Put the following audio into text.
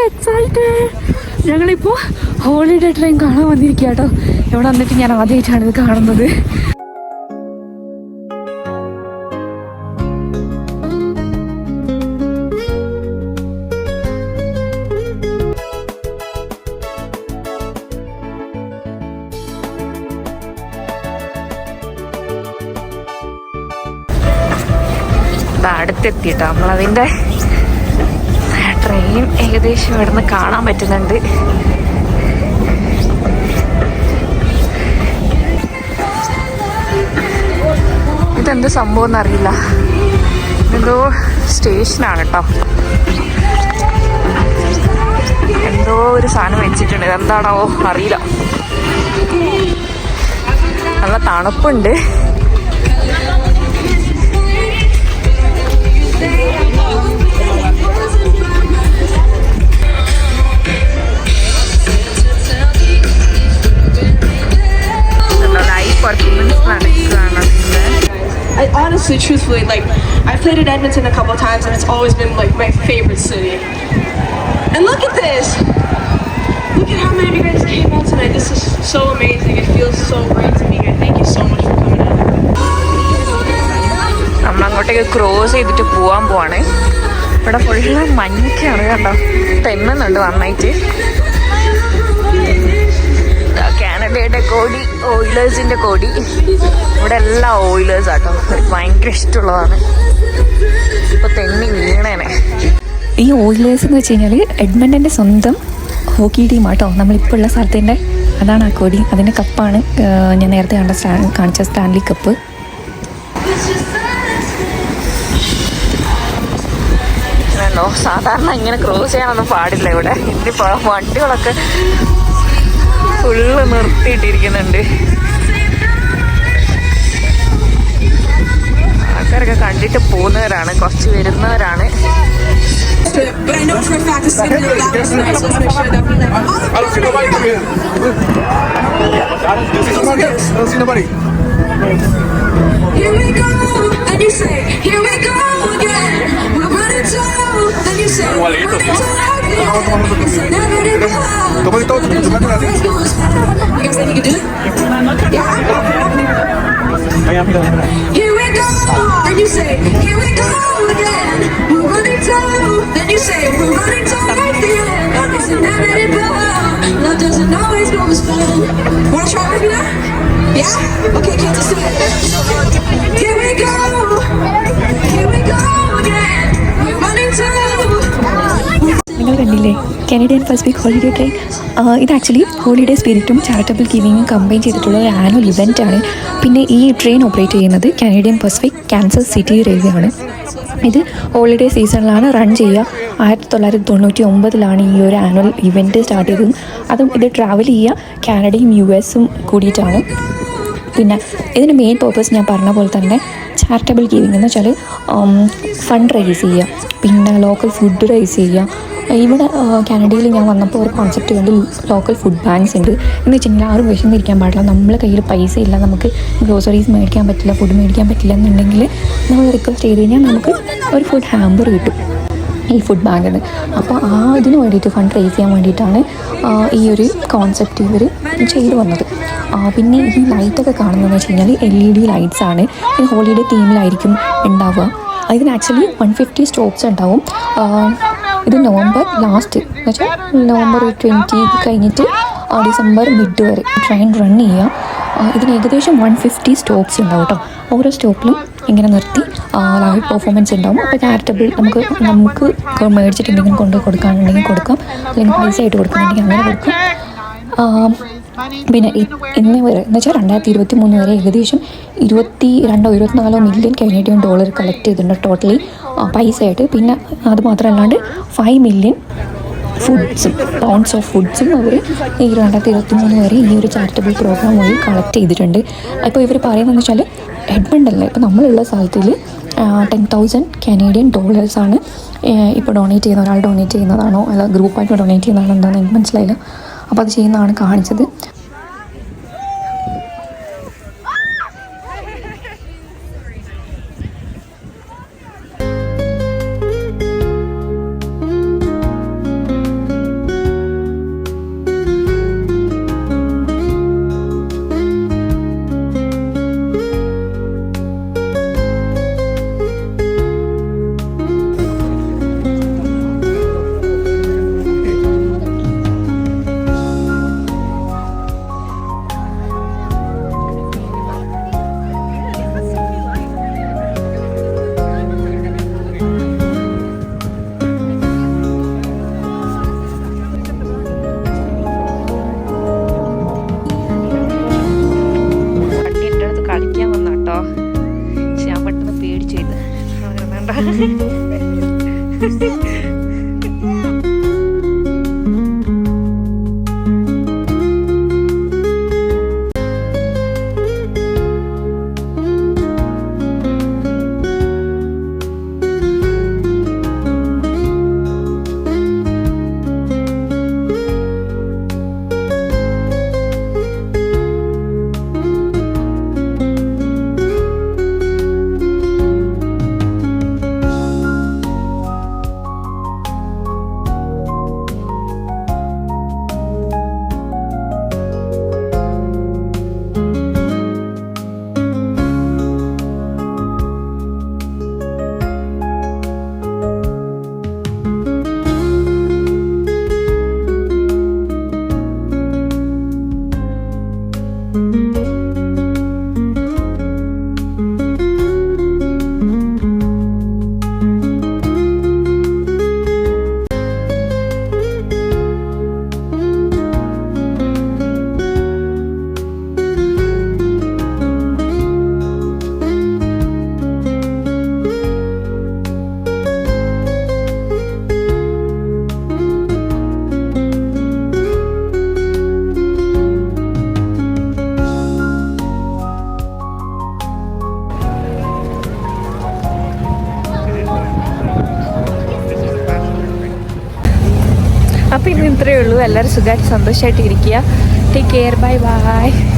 Excited. ഞങ്ങളിപ്പോൾ holiday train കാണാൻ വന്നിരിക്കുക കേട്ടോ. ഇവിടെ വന്നിട്ട് ഞാൻ ആദ്യമായിട്ടാണ് ഇത് കാണുന്നത്. അടുത്തെത്തിട്ടോ നമ്മളതിൻ്റെ ട്രെയിൻ ഏകദേശം ഇവിടുന്ന് കാണാൻ പറ്റുന്നുണ്ട്. ഇതെന്ത് സംഭവം എന്നറിയില്ല. എന്തോ സ്റ്റേഷനാണ് കേട്ടോ. എന്തോ ഒരു സാധനം വെച്ചിട്ടുണ്ട്. ഇതെന്താണോ അറിയില്ല. നല്ല തണുപ്പുണ്ട്. Honestly, truthfully, like, I've played at Edmonton a couple of times and it's always been like my favorite city. And look at this! Look at how many of you guys came out tonight. This is so amazing. It feels so great to be here. Thank you so much for coming out. നമ്മളങ്ങോട്ടേക്ക് cross ചെയ്തിട്ട് പോവാൻ പോവാണ്. ഇവിടെ full മഞ്ഞൊക്കെയാണ് കേട്ടോ. തെന്നുന്നുണ്ട് നന്നായിട്ട്. കാനഡയുടെ കോടി, ഓയിലേഴ്സിൻ്റെ കോടി. ഇവിടെ എല്ലാം ഓയിലേഴ്സ് ആട്ടോ. എനിക്ക് ഭയങ്കര ഇഷ്ടമുള്ളതാണ്. ഇപ്പോൾ തെന്നി വീണേനെ. ഈ ഓയിലേഴ്സ് എന്ന് വെച്ച് കഴിഞ്ഞാൽ എഡ്മണ്ടൻ്റെ സ്വന്തം ഹോക്കി ടീമാട്ടോ. നമ്മളിപ്പോൾ ഉള്ള സ്ഥലത്തിൻ്റെ അതാണ് ആ കോടി. അതിൻ്റെ കപ്പാണ് ഞാൻ നേരത്തെ കാണിച്ച സ്റ്റാൻലി കപ്പ്. സാധാരണ ഇങ്ങനെ ക്രോസ് ചെയ്യാനൊന്നും പാടില്ല ഇവിടെ. ഇതിപ്പോൾ വണ്ടികളൊക്കെ ഫുള്ള് നിർത്തിയിട്ടിരിക്കുന്നുണ്ട്. ആൾക്കാരൊക്കെ കണ്ടിട്ട് പോകുന്നവരാണ്, കുറച്ച് വരുന്നവരാണ്. Here we go, and you say, here we go again. We're running down, and you say, we're running down at the end. It's inevitable. Love doesn't always go as planned. Wanna try with me now? Yeah? Okay, can't just do it. Here we go, again. We're running down. നിങ്ങൾ കണ്ടില്ലേ Canadian Pacific holiday train? ഇത് actually holiday സ്പിരിറ്റും charitable ഗിവിങ്ങും combine ചെയ്തിട്ടുള്ള ഒരു annual ഇവൻ്റാണ്. പിന്നെ ഈ train operate ചെയ്യുന്നത് Canadian Pacific Kansas city railway ആണ്. ഇത് ഹോളിഡേ സീസണിലാണ് റൺ ചെയ്യുക. 1999 ഈ ഒരു ആനുവൽ ഇവൻറ്റ് സ്റ്റാർട്ട് ചെയ്തതും. അതും ഇത് ട്രാവൽ ചെയ്യുക കാനഡയും US കൂടിയിട്ടാണ്. പിന്നെ ഇതിന് മെയിൻ പേർപ്പസ് ഞാൻ പറഞ്ഞ പോലെ തന്നെ ചാരിറ്റബിൾ ഗിവിങ് എന്ന് വെച്ചാൽ ഫണ്ട് റൈസ് ചെയ്യുക, പിന്നെ ലോക്കൽ ഫുഡ് റൈസ് ചെയ്യുക. ഇവിടെ കാനഡയിൽ ഞാൻ വന്നപ്പോൾ ഒരു കോൺസെപ്റ്റ് കണ്ട് ലോക്കൽ ഫുഡ് ബാങ്ക്സ് ഉണ്ട്. എന്ന് വെച്ചിട്ടുണ്ടെങ്കിൽ ആരും വിശന്നിരിക്കാൻ പാടില്ല. നമ്മളെ കയ്യിൽ പൈസ ഇല്ല, നമുക്ക് ഗ്രോസറീസ് മേടിക്കാൻ പറ്റില്ല, ഫുഡ് മേടിക്കാൻ പറ്റില്ല എന്നുണ്ടെങ്കിൽ നമ്മൾ റിക്വസ്റ്റ് ചെയ്ത് കഴിഞ്ഞാൽ നമുക്ക് ഒരു ഫുഡ് ഹാമ്പർ കിട്ടും ഈ ഫുഡ് ബാങ്കിന്. അപ്പോൾ അതിന് വേണ്ടിയിട്ട് ഫണ്ട് റേസ് ചെയ്യാൻ വേണ്ടിയിട്ടാണ് ഈ ഒരു കോൺസെപ്റ്റ് ഇവർ ചെയ്തു വന്നത്. പിന്നെ ഈ ലൈറ്റൊക്കെ കാണുന്നതെന്ന് വെച്ച് കഴിഞ്ഞാൽ LED ലൈറ്റ്സ് ആണ്. ഈ ഹോളിഡേ തീമിലായിരിക്കും ഉണ്ടാവുക. ഇതിന് ആക്ച്വലി 150 സ്റ്റോപ്സ് ഉണ്ടാവും. ഇത് നവംബർ ലാസ്റ്റ് എന്ന് വെച്ചാൽ നവംബർ 20 കഴിഞ്ഞിട്ട് ഡിസംബർ മിഡ് വരെ ട്രെയിൻ റൺ ചെയ്യുക. ഇതിന് ഏകദേശം 150 സ്റ്റോപ്സ് ഉണ്ടാവും കേട്ടോ. ഓരോ സ്റ്റോപ്പിലും ഇങ്ങനെ നിർത്തി ലൈവ് പെർഫോമൻസ് ഉണ്ടാവും. അപ്പോൾ ചാരിറ്റബിൾ നമുക്ക് മേടിച്ചിട്ട് എന്തെങ്കിലും കൊണ്ട് കൊടുക്കാനുണ്ടെങ്കിൽ കൊടുക്കാം, അല്ലെങ്കിൽ പൈസ ആയിട്ട് കൊടുക്കുന്നുണ്ടെങ്കിൽ അങ്ങനെ കൊടുക്കാം. പിന്നെ ഇന്ന് വരെ എന്ന് വെച്ചാൽ 2023 വരെ ഏകദേശം 22-24 മില്യൺ കനേഡിയൻ ഡോളർ കളക്ട് ചെയ്തിട്ടുണ്ട് ടോട്ടലി പൈസ ആയിട്ട്. പിന്നെ അത് മാത്രമല്ലാണ്ട് 5 മില്യൺ പൗണ്ട്സ് ഓഫ് ഫുഡ്സും അവർ ഈ 2023 വരെ ഈ ഒരു ചാരിറ്റബിൾ പ്രോഗ്രാം വഴി കളക്ട് ചെയ്തിട്ടുണ്ട്. അപ്പോൾ ഇവർ പറയുന്നതെന്ന് വെച്ചാൽ എഡ്മണ്ടല്ലേ, ഇപ്പോൾ നമ്മളുള്ള സ്ഥലത്തിൽ 10,000 കനേഡിയൻ ഡോളേഴ്സാണ് ഇപ്പോൾ ഡൊണേറ്റ് ചെയ്യുന്ന ഒരാൾ ഡൊണേറ്റ് ചെയ്യുന്നതാണോ അല്ല ഗ്രൂപ്പായിട്ട് ഡൊണേറ്റ് ചെയ്യുന്നതാണോ എന്താണെന്ന് എനിക്ക് മനസ്സിലായില്ല. അപ്പോൾ അത് ചെയ്യുന്നതാണ് കാണിച്ചത്. അപ്പോൾ ഇന്ന് ഇത്രയേ ഉള്ളൂ. എല്ലാവരും സുഖമായിട്ട് സന്തോഷമായിട്ട് ഇരിക്കുക. Take care. Bye bye.